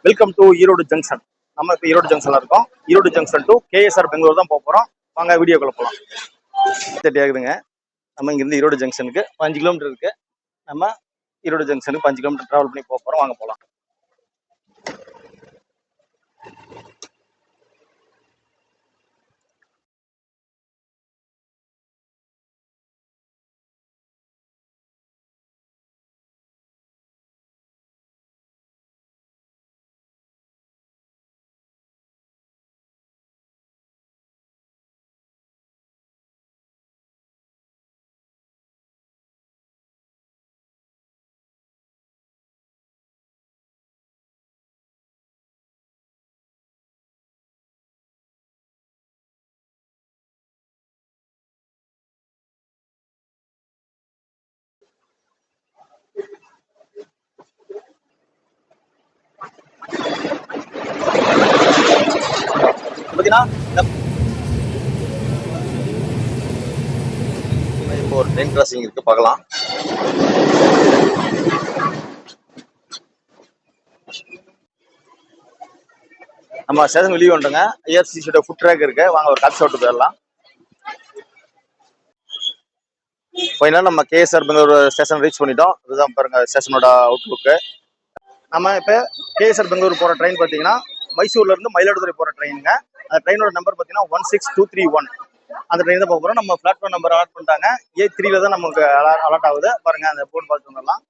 Welcome to Erode junction. நம்ம இப்போ ஈரோடு ஜங்ஷன்ல இருக்கோம். Erode junction to KSR Bangalore தான் போறோம். வாங்க வீடியோக்குள்ள போலாம். 30 ஆகுதுங்க. நம்ம இங்கிருந்து ஈரோடு ஜங்ஷனுக்கு 5 கிலோமீட்டர் இருக்கு. நம்ம ஈரோடு ஜங்ஷனுக்கு 5 கிலோமீட்டர் டிராவல் பண்ணி போறோம். வாங்க போலாம். இப்போ ஒரு ட்ரெயின் கிராசிங் இருக்கு, பார்க்கலாம். நம்ம ஸ்டேஷன் வெளியே வந்துட்டோங்க. ஐஆர்சிசியோட ஃபுட் ட்ராக் இருக்கு. வாங்க ஒரு காஃபி சாப்பிட்டு போயிடலாம். ஃபைனலாக நம்ம கேஎஸ்ஆர் பெங்களூர் ஸ்டேஷன் ரீச் பண்ணிட்டோம். இதுதான் பாருங்க ஸ்டேஷனோட அவுட்லுக்கு. நம்ம இப்போ கேஎஸ்ஆர் பெங்களூர் போகிற ட்ரெயின் பார்த்தீங்கன்னா மைசூர்ல இருந்து மயிலாடுதுறை போகிற ட்ரெயினுங்க. அந்த ட்ரெயினோட நம்பர் பார்த்தீங்கன்னா 16231. அந்த ட்ரெயின் தான் போகிறோம். நம்ம பிளாட்ஃபார்ம் நம்பர் அலாட் பண்ணிட்டாங்க. A3 தான் நமக்கு அலாட் ஆகுது. பாருங்க அந்த போர்டு பார்த்து வந்துடலாம்.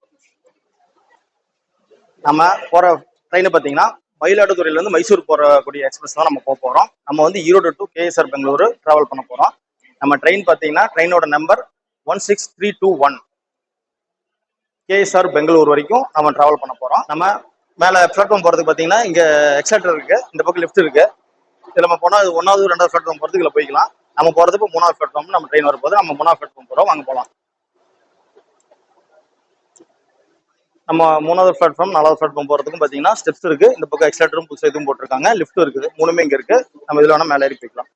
நம்ம போகிற ட்ரெயின் பார்த்தீங்கன்னா மயிலாடுதுறையிலேருந்து மைசூர் போகக்கூடிய எக்ஸ்பிரஸ் தான் நம்ம போகிறோம். நம்ம வந்து Erode to KSR Bangalore travel பண்ண போகிறோம். நம்ம ட்ரெயின் பார்த்தீங்கன்னா ட்ரெயினோட நம்பர் 16321. கேஎஸ்ஆர் பெங்களூர் வரைக்கும் நம்ம டிராவல் பண்ண போறோம். நம்ம மேல பிளாட்ஃபார்ம் போறதுக்கு பாத்தீங்கன்னா இங்க எக்ஸலேட்டர் இருக்கு, இந்த பக்கம் லிஃப்ட் இருக்கு. இதுல நம்ம போனா 1வது 2வது பிளாட்ஃபார்ம் போறதுக்கு இதுல போய்க்கலாம். நம்ம போறதுக்கு 3வது பிளாட்ஃபார்ம் நம்ம ட்ரெயின் வரப்போது. நம்ம 3வது பிளாட்ஃபார்ம் போறோம். வாங்க போலாம். நம்ம 3வது பிளாட்ஃபார்ம் 4வது பிளாட்ஃபார்ம் போறதுக்கும் பாத்தீங்கன்னா ஸ்டெப்ஸ் இருக்கு. இந்த பக்கம் எக்ஸலேட்டரும் புதுசா இதுவும் போட்டிருக்காங்க. லிஃப்ட் இருக்குது. மூணுமே இங்க இருக்கு. நம்ம இதுல வேணா மேல ஏறி போய்க்கலாம்.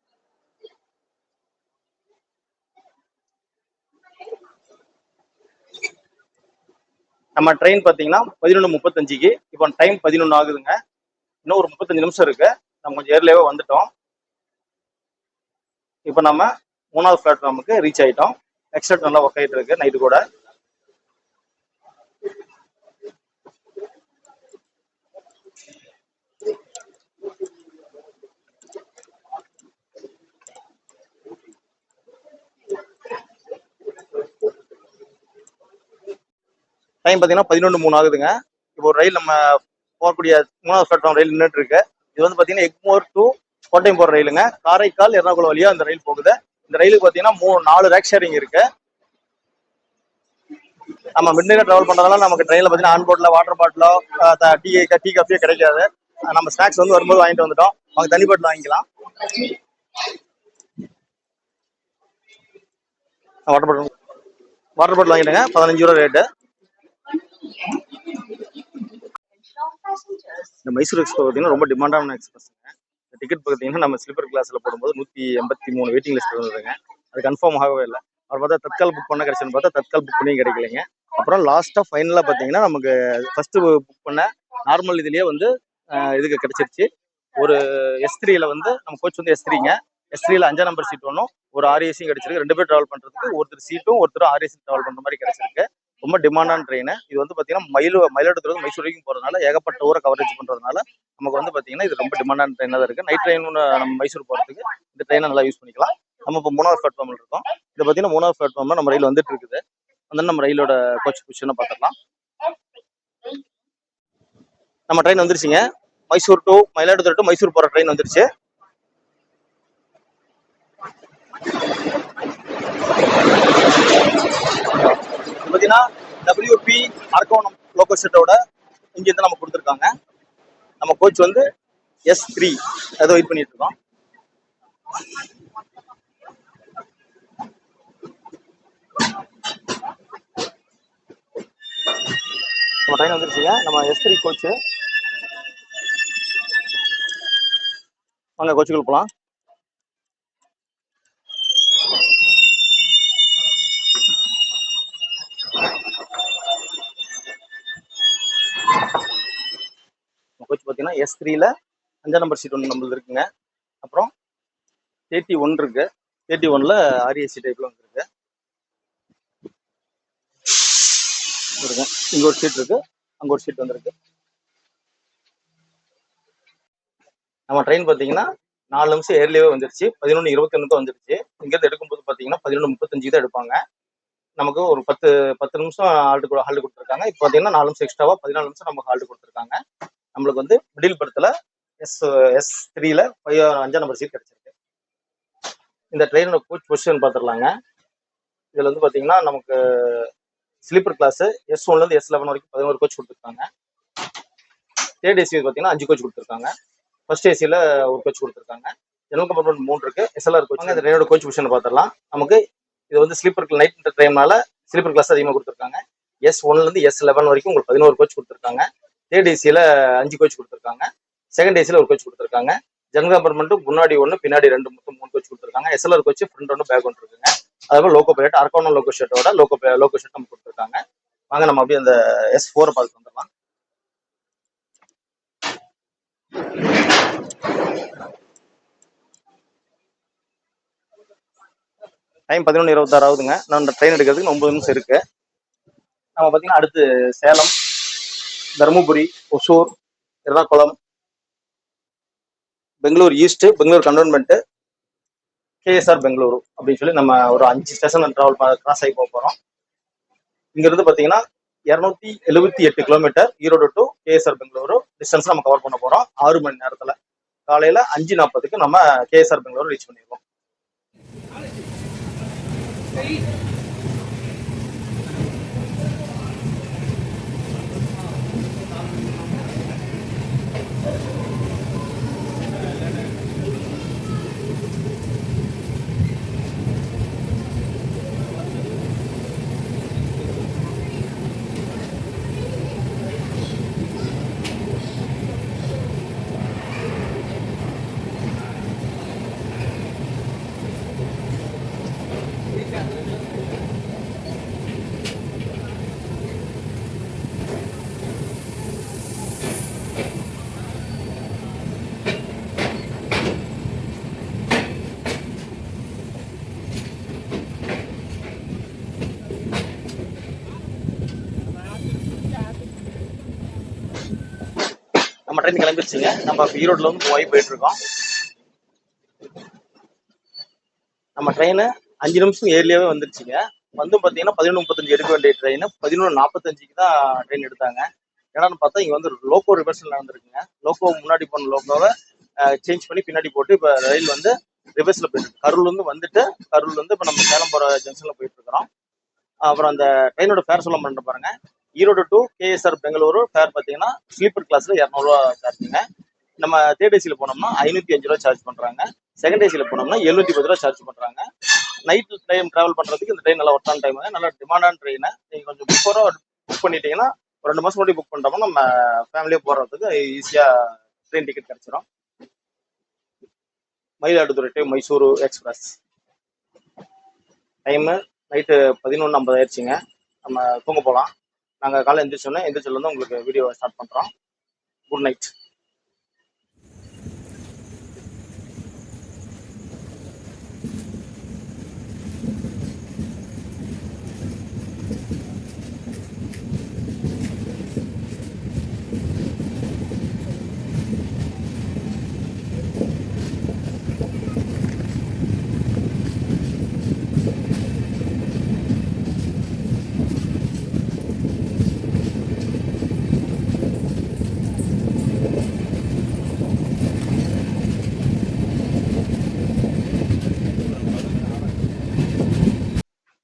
நம்ம ட்ரெயின் பாத்தீங்கன்னா 11:35க்கு. இப்போ டைம் 11 ஆகுதுங்க. இன்னும் ஒரு 35 நிமிஷம் இருக்கு. நம்ம கொஞ்சம் ஏர்லியாவே வந்துட்டோம். இப்போ நம்ம 3வது பிளாட்ஃபார்முக்கு ரீச் ஆயிட்டோம். எக்ஸலேட்டர் நல்லா ஒர்க் ஆயிட்டு இருக்கு நைட்டு கூட. டைம் பார்த்தீங்கன்னா 11:03 ஆகுதுங்க. இப்போ ஒரு ரயில் நம்ம போகக்கூடிய 3வது பிளாட்ஃபார்ம் ரயில் நின்றுட்டு இருக்கு. இது வந்து பார்த்தீங்கன்னா எக்மோர் டு கோட்டையம் போகிற ரயிலுங்க. காரைக்கால் எர்ணாகுளம் வழியா இந்த ரயில் போகுது. இந்த ரயிலுக்கு பார்த்தீங்கன்னா 4 ரேக் ஷேரிங் இருக்கு. நம்ம மிட் நைட்ல டிராவல் பண்றதால நமக்கு ட்ரெயினில் பார்த்தீங்கன்னா ஆன்போர்ட்ல வாட்டர் பாட்டிலோ டீ காஃபியோ கிடைக்காது. நம்ம ஸ்நாக்ஸ் வந்து வரும்போது வாங்கிட்டு வந்துட்டோம். அவங்க தண்ணி பாட்டில் வாங்கிக்கலாம். Water bottle வாங்கிட்டுங்க. 15 ரூபா ரேட்டு. இந்த மைசூர் எக்ஸ்பிரஸ் பார்த்தீங்கன்னா ரொம்ப டிமாண்டான எக்ஸ்பிரஸ்ங்க. டிக்கெட் பார்த்தீங்கன்னா நம்ம ஸ்லீப்பர் கிளாஸ்ல போடும்போது 183 வெயிட்டிங் லிஸ்ட் இருந்ததுங்க. அது கன்ஃபார்ம் ஆகவே இல்லை. அவர் பார்த்தா தற்கால் புக் பண்ண கிடைச்சுன்னு பார்த்தா தற்கால் புக் பண்ணி கிடைக்கலைங்க. அப்புறம் லாஸ்ட்டாக ஃபைனலாக பார்த்தீங்கன்னா நமக்கு ஃபர்ஸ்ட் புக் பண்ண நார்மல் இதுலேயே வந்து இதுக்கு கிடைச்சிருச்சு. ஒரு S3ல வந்து நம்ம கோச் வந்து S3ங்க. S3ல 5ஆம் நம்பர் சீட் ஒன்றும் ஒரு RAC கிடைச்சிருக்கு. 2 பேர் டிராவல் பண்றதுக்கு ஒருத்தர் சீட்டும் ஒருத்தர் RAC டிராவல் பண்ற மாதிரி கிடைச்சிருக்கு. ரொம்ப டிமாண்டான ட்ரெயின். இது வந்து பாத்தீங்கன்னா மயிலாடுதுறை மைசூர் வரைக்கும் போறதுனால ஏகப்பட்ட ஊரை கவரேஜ் பண்றதுனால நமக்கு வந்து பாத்தீங்கன்னா இது ரொம்ப டிமாண்டான ட்ரெயினா தான் இருக்கு. நைட் ட்ரெயின் நம்ம மைசூர் போறதுக்கு இந்த ட்ரெயினை நல்லா யூஸ் பண்ணிக்கலாம். நம்ம இப்போ 3வது பிளாட்ஃபார்ம்ல இருக்கோம். இது பாத்தீங்கன்னா 3வது பிளாட்ஃபார்ம்ல நம்ம ரயில் வந்துட்டு இருக்குது. வந்து நம்ம ரயிலோட கோச் பொசிஷனை பார்த்துக்கலாம். நம்ம ட்ரெயின் வந்துருச்சுங்க. மைசூர் டு மயிலாடுதுறை டு மைசூர் போற ட்ரெயின் வந்துருச்சு. பார்த்தீங்கன்னா WP அரக்கோணம் லோக்கல் செட்டோட இங்கிருந்து நம்ம கொடுத்துருக்காங்க. நம்ம கோச் வந்து S3 அதை வெயிட் பண்ணிட்டு இருக்கோம். நம்ம ட்ரெயின் வந்துருச்சுங்க. நம்ம S3 கோச்சு. வாங்க கோச்சுக்குள்ள போகலாம். கோச் பார்த்தீங்கன்னா S3ல 5 நம்பர் சீட் ஒன்று நம்மளுக்கு இருக்குங்க. அப்புறம் 31 இருக்கு. 31ல RAC டைப்ல வந்துருக்கு. இங்க ஒரு சீட் இருக்கு, அங்க ஒரு சீட் வந்திருக்கு. நம்ம ட்ரெயின் பார்த்தீங்கன்னா 4 நிமிஷம் ஏர்லியே வந்துருச்சு. 11:21 வந்துருச்சு. இங்கேருந்து எடுக்கும்போது பார்த்தீங்கன்னா 11:35 தான் எடுப்பாங்க. நமக்கு ஒரு 10 நிமிஷம் ஹால்ட் கொடுத்துருக்காங்க. இப்போ பார்த்தீங்கன்னா 4 நிமிஷம் எக்ஸ்ட்ராவா 14 நிமிஷம் நமக்கு ஹால்ட் கொடுத்துருக்காங்க. நம்மளுக்கு வந்து மிடில் பர்த்தில் S3ல 5 நம்பர் சீட் கிடைச்சிருக்கு. இந்த ட்ரெயினோட கோச் பொசிஷன் பார்த்துடலாங்க. இதில் வந்து பார்த்தீங்கன்னா நமக்கு ஸ்லீப்பர் கிளாஸ் S1லேருந்து S11 வரைக்கும் 11 கோச் கொடுத்துருக்காங்க. தேர்ட் ஏசி பார்த்தீங்கன்னா 5 கோச் கொடுத்துருக்காங்க. ஃபர்ஸ்ட் ஏசியில் ஒரு கோச் கொடுத்துருக்காங்க. ஜெனரல் கம்பார்ட்மெண்ட் 3 இருக்கு. SLR coach. இந்த ட்ரெயினோட கோச் பொசிஷன் பார்த்துடலாம். நமக்கு இது வந்து ஸ்லீப்பர் நைட் ட்ரெயினால ஸ்லீப்பர் கிளாஸ் அதிகமாக கொடுத்துருக்காங்க. S1லேருந்து S11 வரைக்கும் உங்களுக்கு 11 கோச் கொடுத்துருக்காங்க. தேர்ட் ஏசியில் 5 கோச் கொடுத்துருக்காங்க. செகண்ட் ஏசியில் ஒரு கோச் கொடுத்துருக்காங்க. ஜெனரல் கம்பார்ட்மெண்ட் முன்னாடி 1 பின்னாடி 2 மொத்தம் 3 கோச் கொடுத்துருக்காங்க. SLR கோச் ஃப்ரண்ட் 1 பேக் 1 இருக்குங்க. அதுபோல் லோகோ பைலட் அரக்கோணம் லோகோ ஷெட்டோட லோகோ ஷெட் நம்ம கொடுத்துருக்காங்க. வாங்க நம்ம அப்படியே அந்த S4 பார்த்து வந்துடலாம். டைம் 11:26 ஆகுதுங்க. நான் இந்த ட்ரெயின் எடுக்கிறதுக்கு 9 நிமிஷம் இருக்கு. நம்ம பார்த்தீங்கன்னா அடுத்து Salem, Dharmapuri, Hosur, Ernakulam, Bangalore east, Bangalore cantonment, KSR Bengaluru அப்படின்னு சொல்லி நம்ம ஒரு 5 ஸ்டேஷன் டிராவல் கிராஸ் ஆகி போக போகிறோம். இங்கிருந்து பார்த்தீங்கன்னா 278 kilometre Erode to KSR Bengaluru distance நம்ம கவர் பண்ண போகிறோம். 6 மணி நேரத்தில் காலையில் 5:40க்கு நம்ம KSR பெங்களூரு ரீச் பண்ணிடுவோம். நம்ம ட்ரெயின் கிளம்பிடுச்சுங்க. நம்ம ஈரோடுல வந்து போய் போயிட்டு இருக்கோம். நம்ம ட்ரெயின் 5 நிமிஷம் ஏர்லியாவே வந்துருச்சுங்க. வந்து பார்த்தீங்கன்னா 11:35 எடுக்க வேண்டிய ட்ரெயின் 11:45க்கு தான் ட்ரெயின் எடுத்தாங்க. என்னன்னு பார்த்தா இங்கே வந்து லோக்கோ ரிவர்சல் நடந்திருக்குங்க. லோக்கோ முன்னாடி போன லோக்கோவை சேஞ்ச் பண்ணி பின்னாடி போட்டு இப்போ ரயில் வந்து ரிவர்ஸில் போயிட்டு இருக்கு. கரூர்ல இருந்து இப்போ நம்ம சேலம் போகிற ஜங்ஷனில் போயிட்டு இருக்கிறோம். அப்புறம் அந்த ட்ரெயினோட ஃபேர் சொல்ல மாட்டேன் பாருங்க. Erode to KSR Bengaluru fare பார்த்தீங்கன்னா ஸ்லீப்பர் கிளாஸ்ல 200 சார்ஜுங்க. நம்ம தேர்ட் ஏசியில் போனோம்னா 505 சார்ஜ் பண்றாங்க. செகண்ட் ஏசியில் போனோம்னா 710 சார்ஜ் பண்றாங்க. நைட் டைம் டிராவல் பண்றதுக்கு இந்த ட்ரெயின் நல்லா ஒர்த்தான டைம், நல்லா டிமாண்டான ட்ரெயின். நீங்க கொஞ்சம் பிஃபோரா புக் பண்ணிட்டீங்கன்னா ஒரு 2 மாசம் முன்னாடி புக் பண்ணிட்டோம்னா நம்ம ஃபேமிலியா போறதுக்கு ஈஸியா ட்ரெயின் டிக்கெட் கிடைச்சிடும். Mayiladuthurai to Mysuru express time night 11:50 ஆயிடுச்சுங்க. நம்ம தூங்க போகலாம். நாங்கள் காலையில் எந்திரிச்சோன்னா உங்களுக்கு வீடியோ ஸ்டார்ட் பண்ணுறோம். Good night.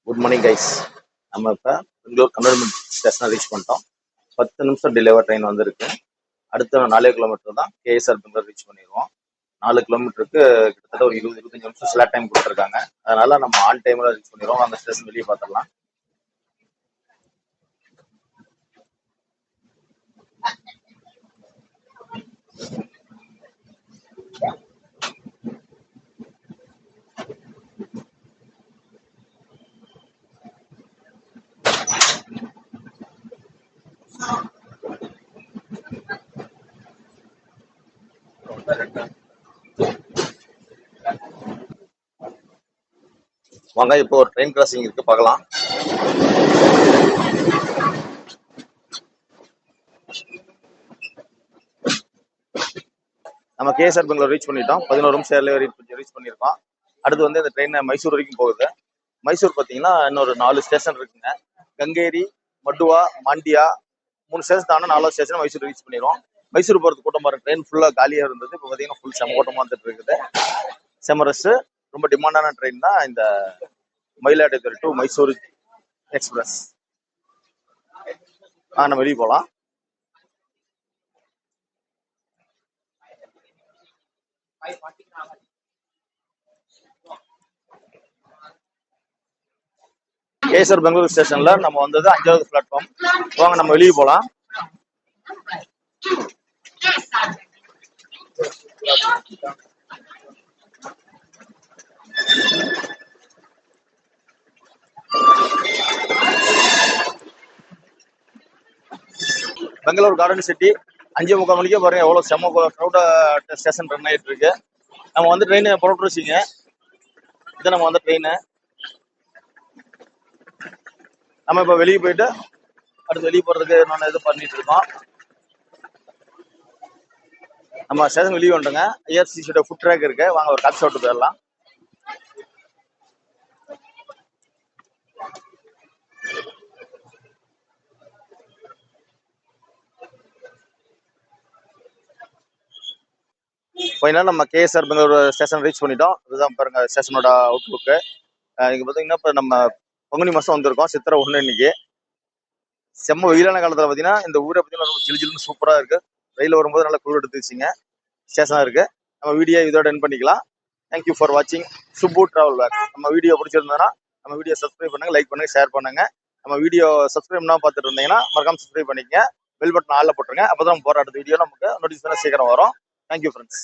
Good morning guys. நம்ம இப்போ பெங்களூர் கண்டோன்மெண்ட் ஸ்டேஷனை ரீச் பண்ணிட்டோம். 10 நிமிஷம் டிலேவாக ட்ரெயின் வந்திருக்கு. அடுத்த 4 கிலோமீட்டர் தான் KSR பெங்களூர் ரீச் பண்ணிடுவோம். 4 கிலோமீட்டருக்கு கிட்டத்தட்ட ஒரு 20-25 நிமிஷம் ஸ்லாட் டைம் கொடுத்துருக்காங்க. அதனால நம்ம ஆன் டைமில் ரீச் பண்ணிடுவோம். அந்த ஸ்டேஷன் வெளியே பார்த்துடலாம். வாங்க, இப்போ ஒரு ட்ரெயின் கிராசிங் இருக்கு, பார்க்கலாம். நம்ம கேஎஸ்ஆர் பெங்களூர் ரீச் பண்ணிட்டோம். 11 நிமிஷம் ரீச் பண்ணியிருக்கோம். அடுத்து வந்து இந்த ட்ரெயின் மைசூர் வரைக்கும் போகுது. மைசூர் பார்த்தீங்கன்னா இன்னொரு 4 ஸ்டேஷன் இருக்குங்க. கங்கேரி, மட்டுவா, மாண்டியா 3 ஸ்டேஷன் தானே 4வது ஸ்டேஷன் மைசூர் ரீச் பண்ணிடுவோம். மைசூர் போகிறது கூட்டம் பாருங்க, ட்ரெயின் ஃபுல்லாக காலியாக இருந்தது. இப்போ பார்த்தீங்கன்னா ஃபுல் செம கூட்டமாக வந்துட்டு இருக்குது. செம ரஷ். ரொம்ப டிமாண்டான ட்ரெயின் தான் இந்த மயிலாடுதுறை டு மைசூர் எக்ஸ்பிரஸ். நம்ம வெளியே போகலாம். கேஎஸ்ஆர் பெங்களூர் ஸ்டேஷன்ல நம்ம வந்தது 5வது பிளாட்ஃபார்ம். வாங்க நம்ம வெளியே போகலாம். பெங்களூர் கார்டன் சிட்டி 5:45 மணிக்கே பாருங்க எவ்வளோ செம்ம க்ரௌட ஸ்டேஷன் ரன் ஆகிட்டு இருக்கு. நம்ம வந்து ட்ரெயின் புறப்பட்டு வச்சுங்க. இது நம்ம வந்து ட்ரெயின். நம்ம இப்போ வெளியே போயிட்டு அடுத்து வெளியே போகிறதுக்கு இன்னொன்று இது பண்ணிட்டு இருக்கோம். நம்ம ஸ்டேஷன் வெளியே வந்துட்டோங்க. ஐஆர்சிசியோட ஃபுட் ட்ராக் இருக்கு. வாங்க ஒரு காஃபி சாப்பிட்டு போயிடலாம். ஃபைனலாக நம்ம கேஎஸ்ஆர் பெங்களூர் ஸ்டேஷன் ரீச் பண்ணிட்டோம். இதுதான் பாருங்க ஸ்டேஷனோட அவுட்லுக்கு. இங்கே பார்த்தீங்கன்னா இப்போ நம்ம பங்குனி மாதம் வந்திருக்கோம். சித்திரை 1 இன்னைக்கு. செம்ம வெயிலான காலத்தில் பார்த்தீங்கன்னா இந்த ஊரை பார்த்தீங்கன்னா ரொம்ப ஜில் ஜில்னு சூப்பராக இருக்கு. ரயில் வரும்போது நல்லா குளிர் எடுத்துச்சுங்க. ஸ்டேஷனாக இருக்கு. நம்ம வீடியோ இதோட என் பண்ணிக்கலாம். தேங்க்யூ ஃபார் வாட்சிங் சுப்பு டிராவல் பேக். நம்ம வீடியோ பிடிச்சிருந்தோன்னா நம்ம வீடியோ சப்ஸ்கிரைப் பண்ணுங்க, லைக் பண்ணுங்க, ஷேர் பண்ணுங்க. நம்ம வீடியோ சப்ஸ்கிரைப் பண்ணாம பார்த்துட்டு இருந்தீங்கன்னா மறக்காம சப்ஸ்கிரைப் பண்ணிக்கங்க. பெல் பட்டன் ஆல்ல போட்டுருங்க. அப்பதான் போற அடுத்த வீடியோ நமக்கு நோட்டிஃபிகேஷன் சீக்கிரம் வரும். Thank you friends.